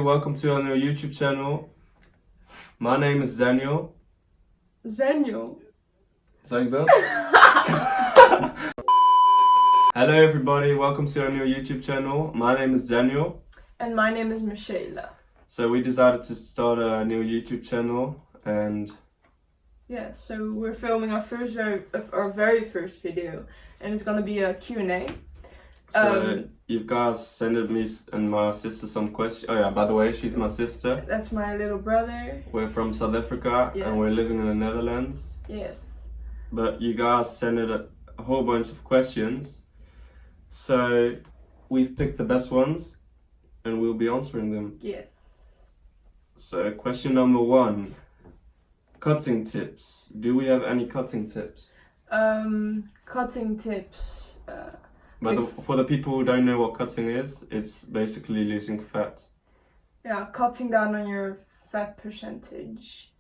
welcome to our new YouTube channel. My name is Daniel. Daniel. Zeg dat? Hello everybody, welcome to our new YouTube channel. My name is Daniel. And my name is Michela. So we decided to start a new YouTube channel and... Yeah, so we're filming our very first video, and it's gonna be a Q&A. So you guys sent me and my sister some questions. Oh yeah, by the way, she's my sister. That's my little brother. We're from South Africa and we're living in the Netherlands. Yes. But you guys sent a whole bunch of questions. So we've picked the best ones and we'll be answering them. Yes. So question number 1. Cutting tips. Do we have any cutting tips? Cutting tips. For the people who don't know what cutting is, it's basically losing fat. Yeah, cutting down on your fat percentage.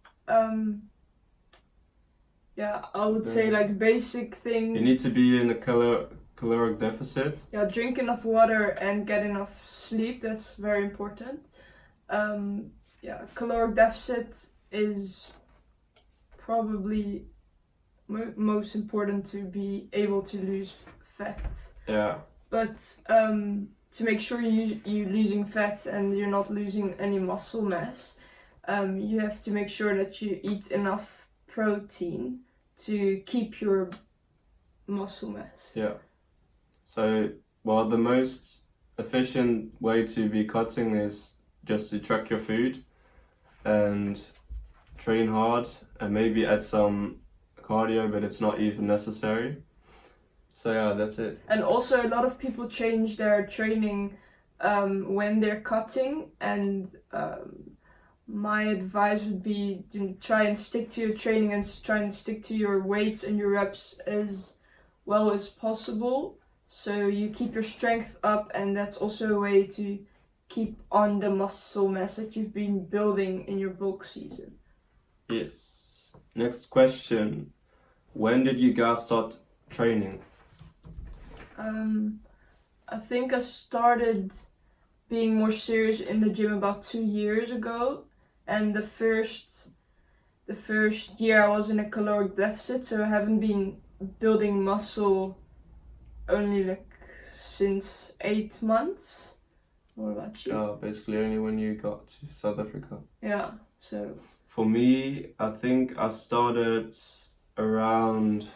Yeah, I would say like basic things. You need to be in a caloric deficit. Yeah, drink enough water and get enough sleep. That's very important. Yeah, caloric deficit is probably most important to be able to lose fat. Yeah. But to make sure you're losing fat and you're not losing any muscle mass, you have to make sure that you eat enough protein to keep your muscle mass. Yeah. So, well, the most efficient way to be cutting is just to track your food and train hard and maybe add some cardio, but it's not even necessary. So yeah, that's it. And also a lot of people change their training when they're cutting, and my advice would be to try and stick to your training and try and stick to your weights and your reps as well as possible, so you keep your strength up, and that's also a way to keep on the muscle mass that you've been building in your bulk season. Yes. Next question. When did you guys start training? I think I started being more serious in the gym about 2 years ago, and the first year I was in a caloric deficit, so I haven't been building muscle only like since 8 months. What about you? Basically only when you got to South Africa. Yeah, so... For me, I think I started around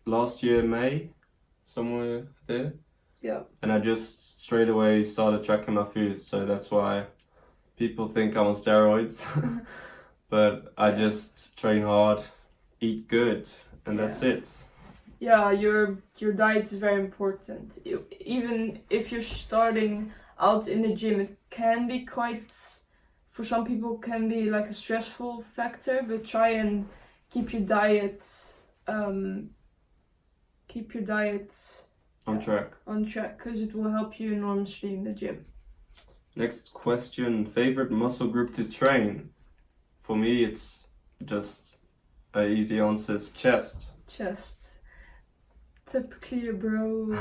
last year, May, somewhere there. Yeah. And I just straight away started tracking my food, so that's why people think I'm on steroids. But I just train hard, eat good, and that's it. Yeah, your diet is very important. Even if you're starting out in the gym, it can be quite, for some people, can be like a stressful factor. But try and keep your diet on track. On track, because it will help you enormously in the gym. Next question: favorite muscle group to train? For me, it's just an easy answer. It's chest. Chest. Typically a bro.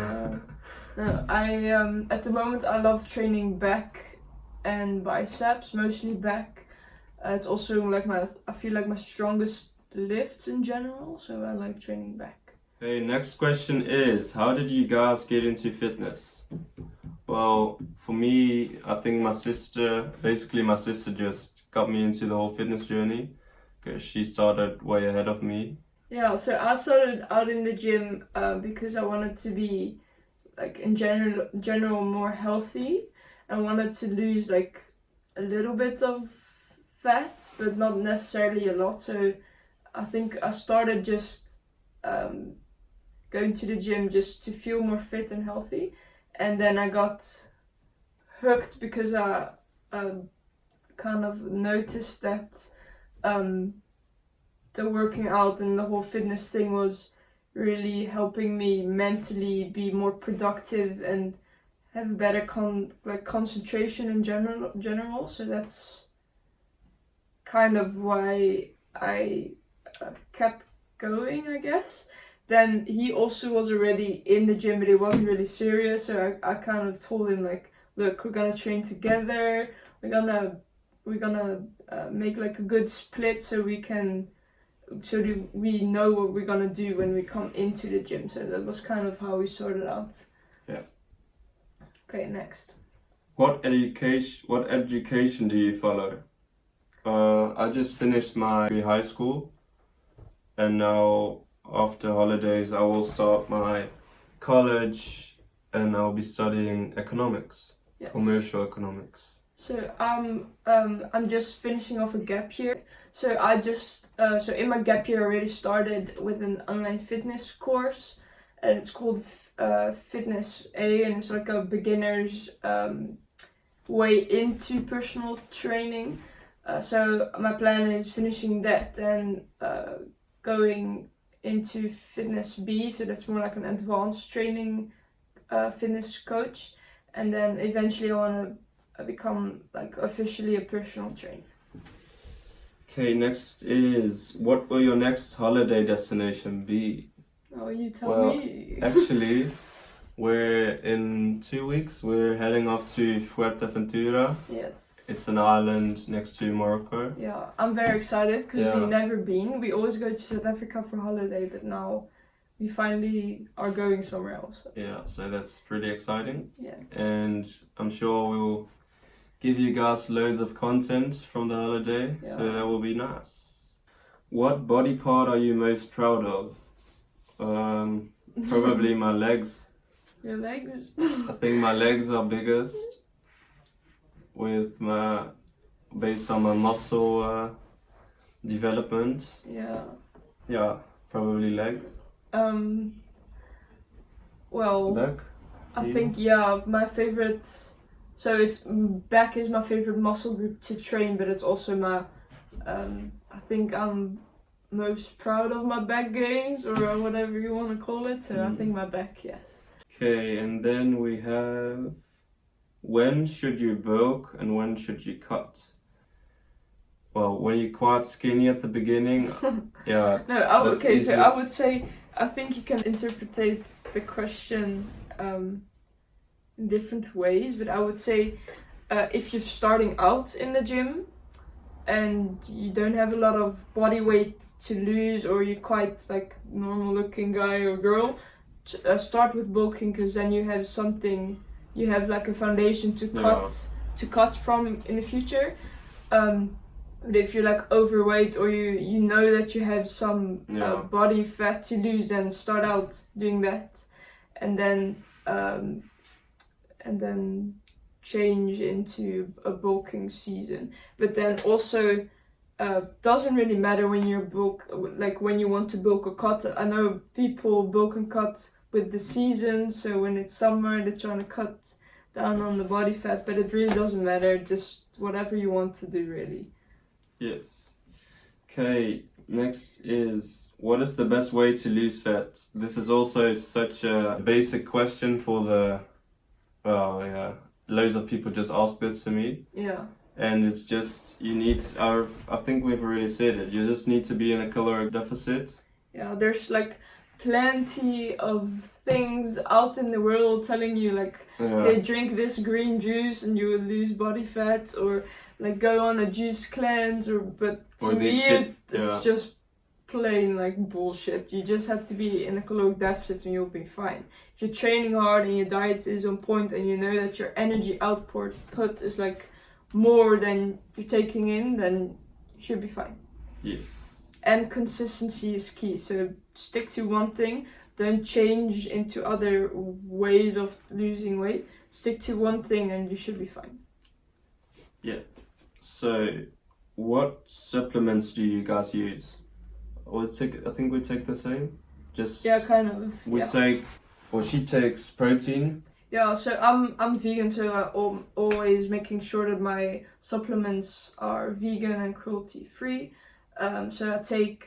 I at the moment I love training back and biceps, mostly back. It's also like I feel like my strongest lifts in general, so I like training back. Okay, next question is, how did you guys get into fitness? Well, for me, I think my sister just got me into the whole fitness journey, because she started way ahead of me. Yeah, so I started out in the gym because I wanted to be, like, in general more healthy. I wanted to lose like a little bit of fat, but not necessarily a lot. So I think I started just going to the gym just to feel more fit and healthy, and then I got hooked because I kind of noticed that the working out and the whole fitness thing was really helping me mentally be more productive and have better concentration in general. So that's kind of why I kept going, I guess. Then he also was already in the gym, but he wasn't really serious, so I kind of told him like look, we're gonna train together. We're gonna make like a good split so we know what we're gonna do when we come into the gym. So that was kind of how we sorted out. Yeah. Okay, next. What education do you follow? I just finished my high school, and now after holidays I will start my college, and I'll be studying economics, Yes. commercial economics. So I'm just finishing off a gap year. So so in my gap year I already started with an online fitness course, and it's called Fitness A, and it's like a beginner's way into personal training. So my plan is finishing that and going into Fitness B, so that's more like an advanced training fitness coach, and then eventually I want to become like officially a personal trainer. Okay, next is, what will your next holiday destination be? Oh, you tell Well, me. Actually, in 2 weeks we're heading off to Fuerteventura. Yes. It's an island next to Morocco. Yeah, I'm very excited because Yeah. we've never been. We always go to South Africa for holiday, but now we finally are going somewhere else. Yeah, so that's pretty exciting. Yes. And I'm sure we'll give you guys loads of content from the holiday, so Yeah. that will be nice. What body part are you most proud of? Probably my legs. Your legs? I think my legs are biggest, based on my muscle development. Yeah. Yeah, probably legs. Well, Back. I you? think my favorite. So it's back is my favorite muscle group to train, but it's also my. I think I'm most proud of my back gains or whatever you want to call it. So I think my back, yes. Okay, and then we have, when should you bulk and when should you cut? Well, when you're quite skinny at the beginning, yeah. No, that's okay. So I easiest. would say I think you can interpret the question in different ways, but I would say if you're starting out in the gym and you don't have a lot of body weight to lose, or you're quite like normal looking guy or girl, start with bulking, because then you have like a foundation to cut from in the future. But if you're like overweight, or you know that you have some body fat to lose, then start out doing that, and then change into a bulking season. But then also doesn't really matter when you're when you want to bulk or cut. I know people bulk and cut with the season, so when it's summer they're trying to cut down on the body fat, but it really doesn't matter, just whatever you want to do, really. Yes. Okay, next is, what is the best way to lose fat? This is also such a basic question loads of people just ask this to me. Yeah. And it's just, I think we've already said it, you just need to be in a caloric deficit. Yeah, there's like plenty of things out in the world telling you like, okay, drink this green juice and you will lose body fat, or like go on a juice cleanse, but to me it's just plain like bullshit. You just have to be in a caloric deficit and you'll be fine. If you're training hard and your diet is on point and you know that your energy output is like more than you're taking in, then you should be fine. Yes. And consistency is key. So stick to one thing. Don't change into other ways of losing weight. Stick to one thing and you should be fine. Yeah. So, what supplements do you guys use? I think we take the same. Kind of. She takes protein. Yeah, so I'm vegan, so I'm always making sure that my supplements are vegan and cruelty free. So I take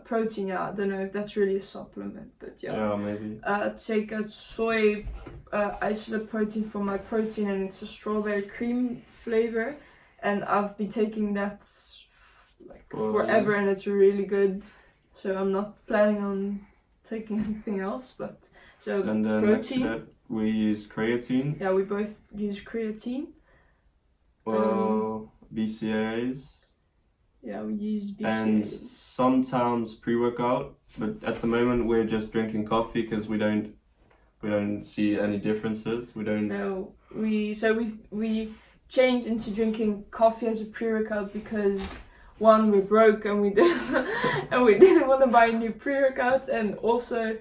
protein. Yeah, I don't know if that's really a supplement, but yeah. Yeah, maybe. I take a soy isolate protein for my protein, and it's a strawberry cream flavor, and I've been taking that forever, and it's really good. So I'm not planning on taking anything else, but so and then protein. we use creatine. Yeah, we both use creatine. Well, BCAAs. Yeah, we use And BCAAs. sometimes pre-workout, but at the moment we're just drinking coffee because we don't see any differences. We don't. No, we changed into drinking coffee as a pre-workout because one, we're broke and we didn't want to buy a new pre-workout, and also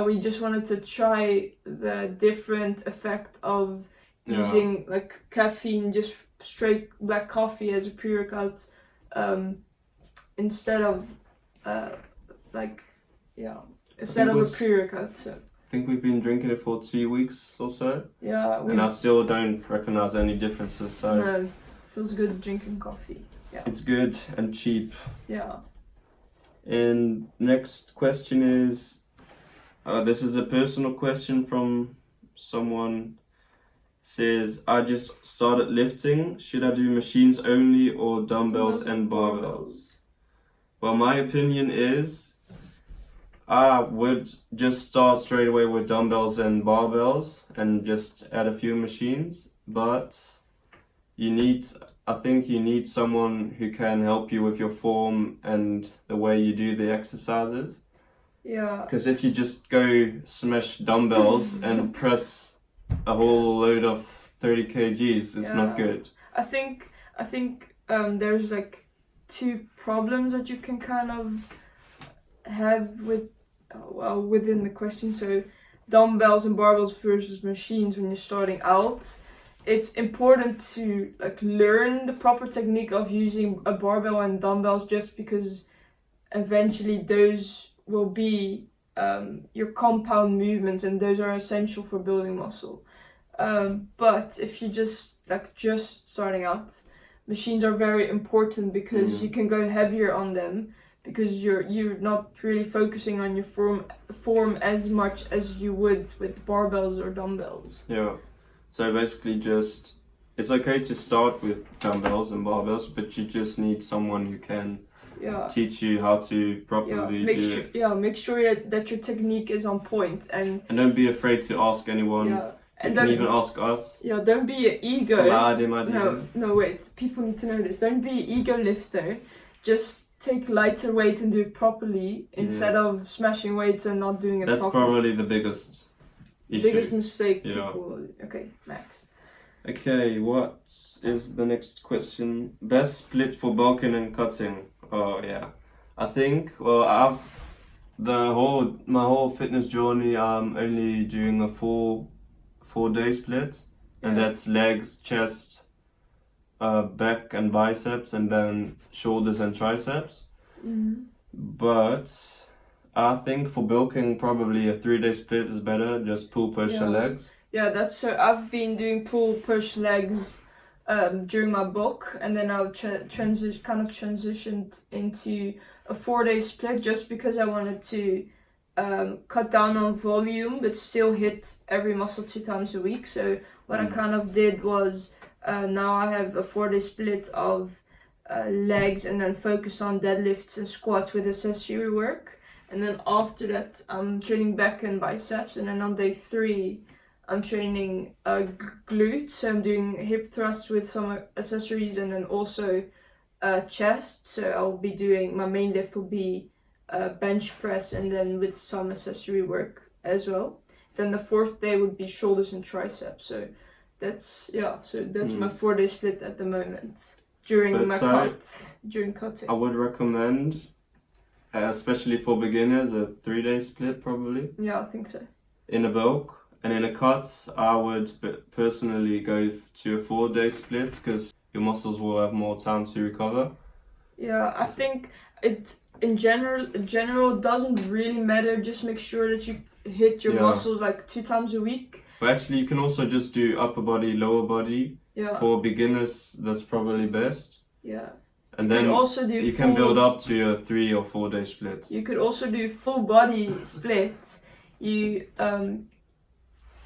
we just wanted to try the different effect of using like caffeine, just straight black coffee as a pre-workout, instead of instead of a pre-workout. So I think we've been drinking it for 2 weeks or so, yeah, and I still don't recognize any differences. So no, feels good drinking coffee. Yeah. it's good and cheap. Yeah. And next question is, this is a personal question from someone. Says, I just started lifting. Should I do machines only or dumbbells and barbells? Well, my opinion is I would just start straight away with dumbbells and barbells and just add a few machines. But I think you need someone who can help you with your form and the way you do the exercises. Yeah. Because if you just go smash dumbbells and press a whole load of 30 kgs, it's not good. I think there's like two problems that you can kind of have within the question. So dumbbells and barbells versus machines when you're starting out. It's important to like learn the proper technique of using a barbell and dumbbells, just because eventually those will be your compound movements, and those are essential for building muscle. But if you just starting out, machines are very important because you can go heavier on them, because you're not really focusing on your form as much as you would with barbells or dumbbells. Yeah. So basically it's okay to start with dumbbells and barbells, but you just need someone who can teach you how to properly do it. Yeah, make sure that your technique is on point, and don't be afraid to ask anyone. Yeah. You can even ask us. Yeah, don't be an ego. Slide in my DM. No, wait. People need to know this. Don't be an ego lifter. Just take lighter weight and do it properly instead of smashing weights and not doing it properly. That's probably the biggest issue. Biggest mistake people. Okay, Max. Okay, what is the next question? Best split for bulking and cutting. Oh yeah, I think. Well, my whole fitness journey. I'm only doing a 4-day split, and that's legs, chest, back and biceps, and then shoulders and triceps. But I think for bulking, probably a 3-day split is better. Just pull, push, and legs. Yeah, that's so. I've been doing pull, push, legs during my bulk, and then I've transitioned into a 4-day split just because I wanted to cut down on volume but still hit every muscle 2 times a week. So what I kind of did was now I have a 4-day split of legs, and then focus on deadlifts and squats with accessory work, and then after that I'm training back and biceps, and then on day 3 I'm training glutes. So I'm doing hip thrusts with some accessories, and then also chest. So I'll be doing, my main lift will be bench press, and then with some accessory work as well. Then the 4th day would be shoulders and triceps. So that's my 4-day split at the moment during cutting. I would recommend, especially for beginners, a 3-day split probably. Yeah, I think so. In a bulk. And in a cut, I would personally go to a 4-day split, because your muscles will have more time to recover. Yeah, I think it in general doesn't really matter. Just make sure that you hit your muscles like 2 times a week. But actually, you can also just do upper body, lower body. Yeah. For beginners, that's probably best. Yeah. And then you can build up to a 3 or 4-day split. You could also do full body split.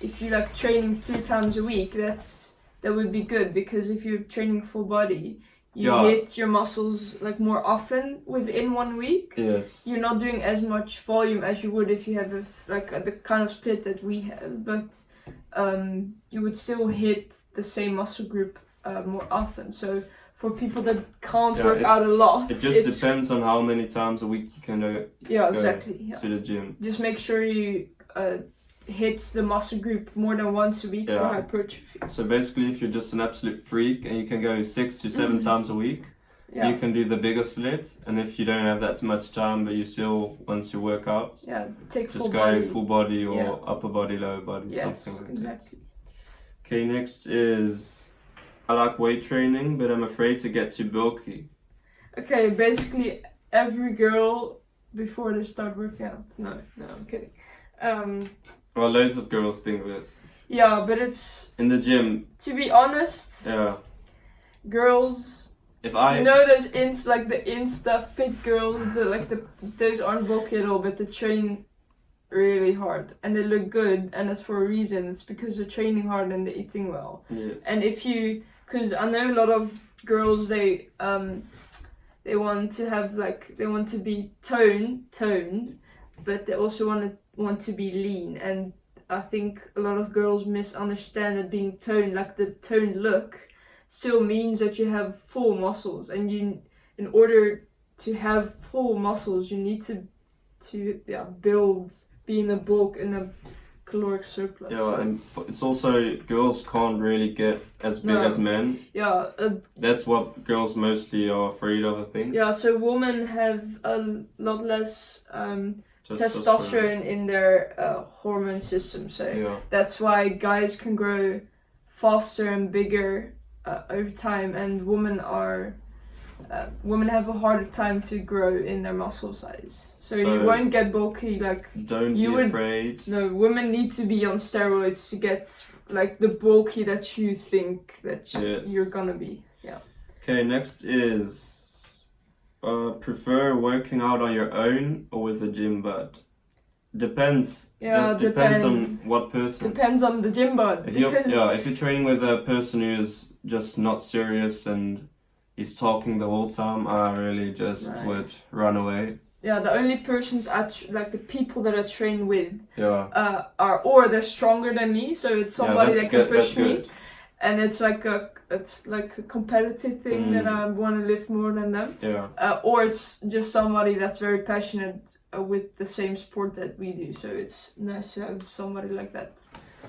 If you like training 3 times a week, that would be good, because if you're training full body, you hit your muscles like more often within 1 week. Yes. You're not doing as much volume as you would if you have the kind of split that we have, but you would still hit the same muscle group more often. So for people that can't work out a lot, it just depends on how many times a week you can go exactly to the gym. Just make sure you hit the muscle group more than once a week for hypertrophy. So basically, if you're just an absolute freak and you can go 6 to 7 times a week, you can do the bigger split. And if you don't have that much time, but you still want to work out, take just go full body or upper body, lower body, something like exactly. that. Okay, next is I like weight training, but I'm afraid to get too bulky. Okay, basically every girl before they start working out. No, I'm kidding. Well, loads of girls think this. Yeah, but it's in the gym. To be honest, girls. If I you know those like the Insta fit girls, those aren't bulky at all, but they train really hard and they look good, and it's for a reason. It's because they're training hard and they're eating well. Yes. And because I know a lot of girls, they want to have they want to be toned, but they also want to be lean. And I think a lot of girls misunderstand that being toned, like the toned look, still means that you have full muscles, and in order to have full muscles, you need to be in a bulk and a caloric surplus. Yeah, and it's also girls can't really get as big as men. Yeah. That's what girls mostly are afraid of, I think. Yeah, so women have a lot less testosterone in their hormone system, so that's why guys can grow faster and bigger over time, and women have a harder time to grow in their muscle size. So you won't get bulky. Don't be afraid. No, women need to be on steroids to get the bulky that you think that you're gonna be. Yeah. Okay, next is prefer working out on your own or with a gym bud. Depends. Yeah, just depends on what person. Depends on the gym bud. If you're training with a person who's just not serious and he's talking the whole time, I really just would run away. Yeah, the only persons the people that I train with are they're stronger than me, so it's somebody that can push me, and it's like a competitive thing that I want to lift more than them. Yeah. Or it's just somebody that's very passionate with the same sport that we do, so it's nice to have somebody like that.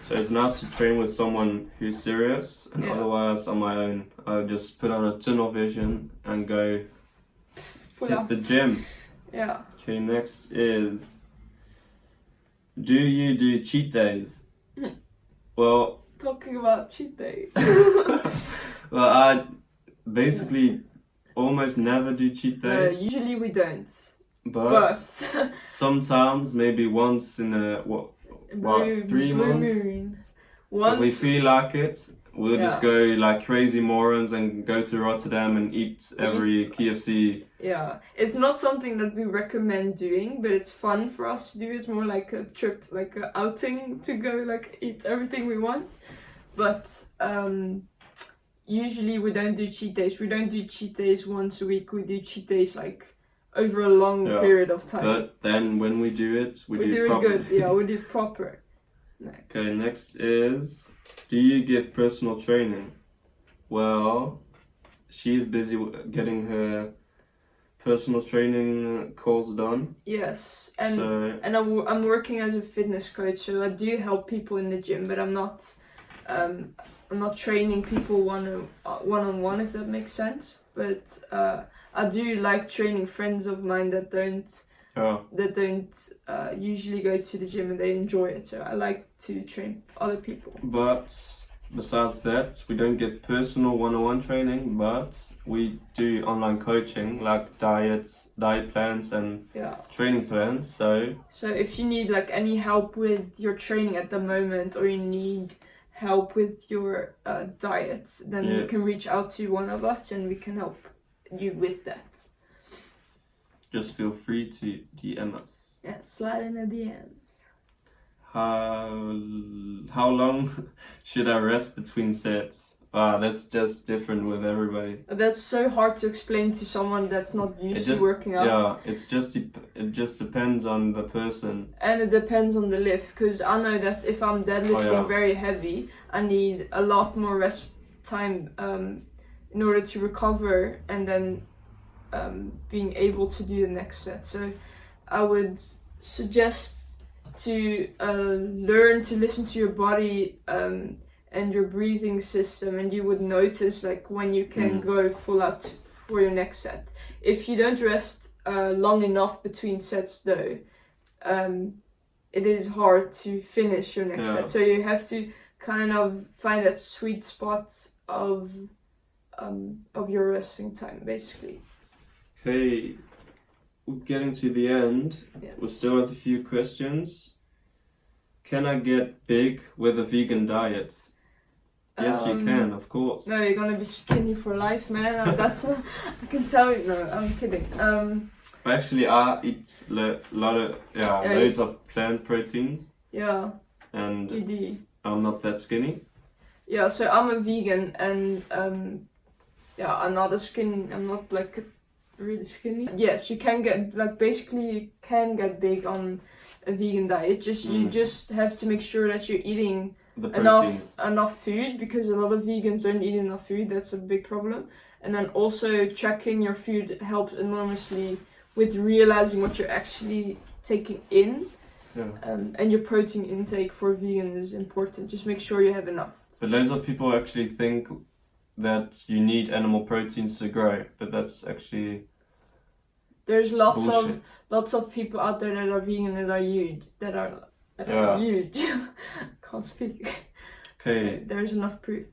So it's nice to train with someone who's serious, and otherwise on my own, I just put on a tunnel vision and go hit the gym. Yeah. Okay, next is, do you do cheat days? Well, talking about cheat days. Well, I basically almost never do cheat days. Usually we don't. But sometimes, maybe once in 3 months, if we feel like it, we'll just go crazy morons and go to Rotterdam and eat every KFC. Yeah, it's not something that we recommend doing, but it's fun for us to do. It's more like a trip, like an outing to go eat everything we want. But usually we don't do cheat days. We don't do cheat days once a week. We do cheat days over a long period of time. But then when we do it, we do it proper. Good. Yeah, we do it proper. Next. Okay, next is, do you give personal training? Well, she's busy getting her personal training course done. Yes, and I'm working as a fitness coach, so I do help people in the gym, but I'm not training people one-on-one, if that makes sense. But I do like training friends of mine that don't usually go to the gym, and they enjoy it. So I like to train other people. But besides that, we don't give personal one-on-one training, but we do online coaching, like diet plans and training plans. So if you need any help with your training at the moment, or you need help with your diet, then you can reach out to one of us and we can help you with that. Just feel free to DM us. Yeah, slide in the DMs. How long should I rest between sets? That's just different with everybody. That's so hard to explain to someone that's not used to working out. Yeah, it just depends on the person. And it depends on the lift, because I know that if I'm deadlifting very heavy, I need a lot more rest time in order to recover and then being able to do the next set. So I would suggest to learn to listen to your body and your breathing system, and you would notice like when you can go full out for your next set. If you don't rest long enough between sets though, it is hard to finish your next set. So you have to kind of find that sweet spot of your resting time, basically. Okay, we're getting to the end. Yes. We still have a few questions. Can I get big with a vegan diet? Yes, you can, of course. No, you're gonna be skinny for life, man. That's I can tell you. No, I'm kidding. Actually, I eat loads of plant proteins. Yeah. And you do. I'm not that skinny. Yeah, so I'm a vegan, and I'm not I'm not like really skinny. Yes, you can get you can get big on a vegan diet. You just have to make sure that you're eating enough food, because a lot of vegans don't eat enough food. That's a big problem. And then also tracking your food helps enormously with realizing what you're actually taking in. And your protein intake for vegan is important. Just make sure you have enough. But loads of people actually think that you need animal proteins to grow, but that's actually there's lots bullshit. of people out there that are vegan that are huge. That are huge. Can't speak. Okay. So there's enough proof.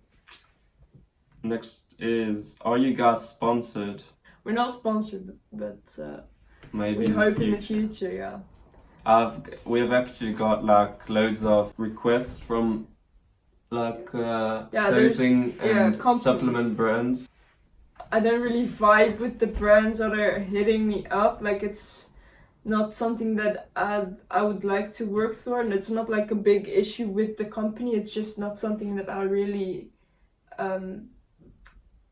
Next is, are you guys sponsored? We're not sponsored, but maybe we hope in the future. Yeah. We've actually got like loads of requests from clothing and supplement brands. I don't really vibe with the brands that are hitting me up. Like, it's not something that I would like to work for, and it's not like a big issue with the company. It's just not something that I really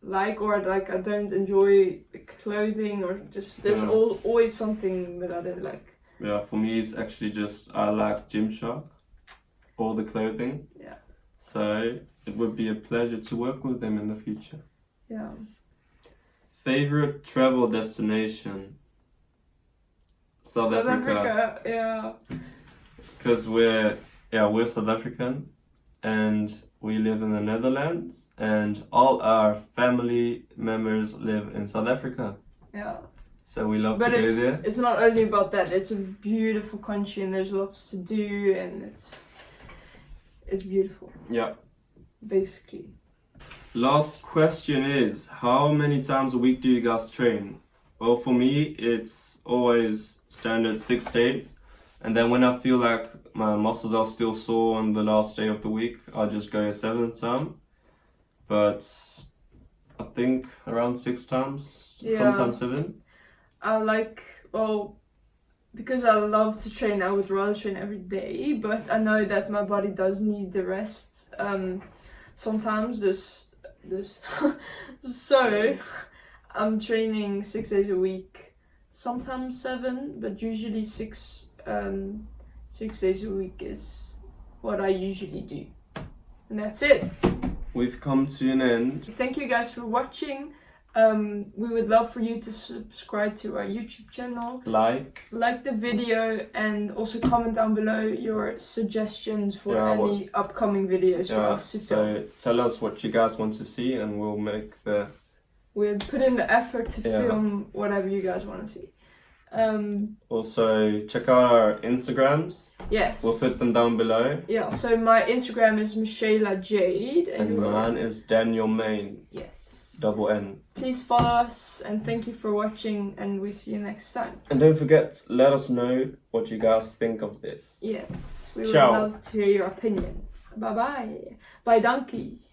like, or like I don't enjoy clothing, or just there's always something that I don't like. Yeah, for me it's actually just I like Gymshark, all the clothing. Yeah. So it would be a pleasure to work with them in the future. Yeah. Favorite travel destination? South Africa. Yeah. Because we're South African, and we live in the Netherlands, and all our family members live in South Africa. Yeah. So we love to go there. It's not only about that. It's a beautiful country, and there's lots to do, and it's beautiful. Yeah. Basically. Last question is, how many times a week do you guys train? Well, for me, it's always standard 6 days. And then when I feel like my muscles are still sore on the last day of the week, I'll just go a 7th time. But I think around 6 times, sometimes 7. Because I love to train, I would rather train every day. But I know that my body does need the rest sometimes. So I'm training 6 days a week, sometimes 7, but usually 6 days a week is what I usually do. And that's it. We've come to an end. Thank you guys for watching. We would love for you to subscribe to our YouTube channel. Like the video, and also comment down below your suggestions for any upcoming videos for us to film. So tell us what you guys want to see, and we'll put in the effort to film whatever you guys want to see. Also check out our Instagrams. Yes. We'll put them down below. Yeah, so my Instagram is Michaela Jade. And mine is Daniel Main. Yes. Double N. Please follow us, and thank you for watching, and we'll see you next time. And don't forget, let us know what you guys think of this. Yes, we would love to hear your opinion. Bye bye. Bye donkey.